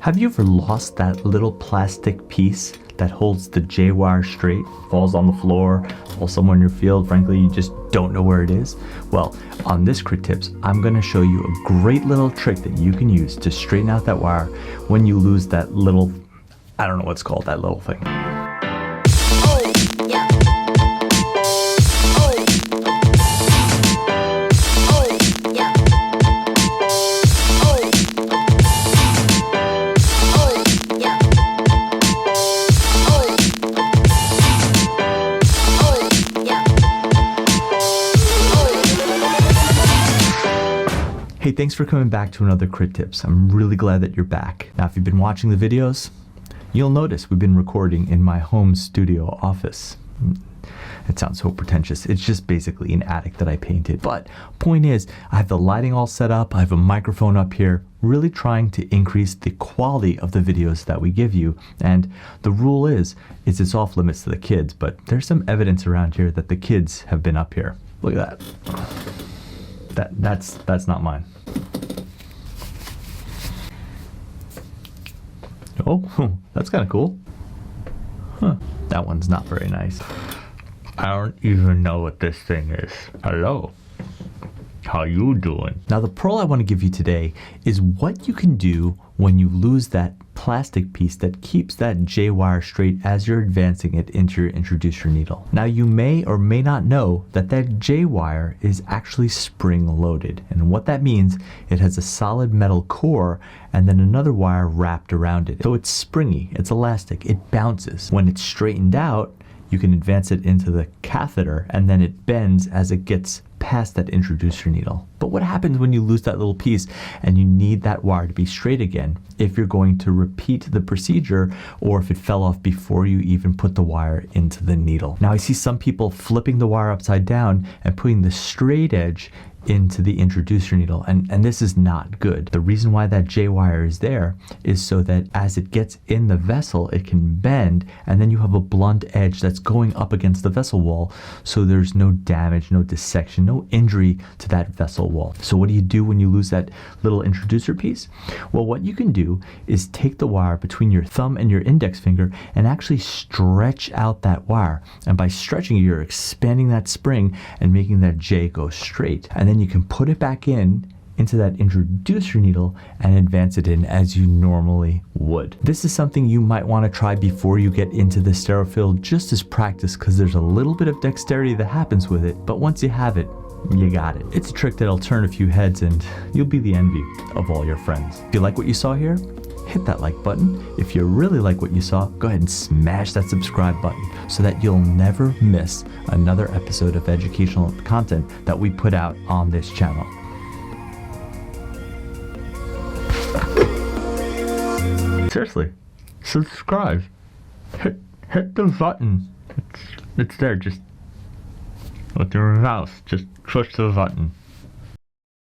Have you ever lost that little plastic piece that holds the J-wire straight, falls on the floor, falls somewhere in your field, frankly you just don't know where it is? Well, on this CritTips, I'm going to show you a great little trick that you can use to straighten out that wire when you lose that little, I don't know what's called, that little thing. Hey, thanks for coming back to another CritTips. I'm really glad that you're back. Now, if you've been watching the videos, you'll notice we've been recording in my home studio office. It sounds so pretentious. It's just basically an attic that I painted. But point is, I have the lighting all set up. I have a microphone up here, really trying to increase the quality of the videos that we give you. And the rule is it's off limits to the kids, but there's some evidence around here that the kids have been up here. Look at that. That's not mine. Oh, that's kind of cool. Huh. That one's not very nice. I don't even know what this thing is. Hello. How you doing? Now the pearl I want to give you today is what you can do when you lose that plastic piece that keeps that J-wire straight as you're advancing it into your introducer needle. Now you may or may not know that that J-wire is actually spring loaded, and what that means, it has a solid metal core and then another wire wrapped around it. So it's springy, it's elastic, it bounces. When it's straightened out, you can advance it into the catheter and then it bends as it gets past that introducer needle. But what happens when you lose that little piece and you need that wire to be straight again if you're going to repeat the procedure or if it fell off before you even put the wire into the needle? Now I see some people flipping the wire upside down and putting the straight edge into the introducer needle, and this is not good. The reason why that J-wire is there is so that as it gets in the vessel it can bend, and then you have a blunt edge that's going up against the vessel wall, so there's no damage, no dissection, no injury to that vessel wall. So what do you do when you lose that little introducer piece? Well, what you can do is take the wire between your thumb and your index finger and actually stretch out that wire, and by stretching you're expanding that spring and making that J go straight, and then you can put it back into that introducer needle and advance it in as you normally would. This is something you might want to try before you get into the sterile field, just as practice, because there's a little bit of dexterity that happens with it, but once you have it, you got it. It's a trick that'll turn a few heads and you'll be the envy of all your friends. If you like what you saw here, hit that like button. If you really like what you saw, go ahead and smash that subscribe button so that you'll never miss another episode of educational content that we put out on this channel. Seriously, subscribe. Hit the button. It's there, just with your mouse, just push the button.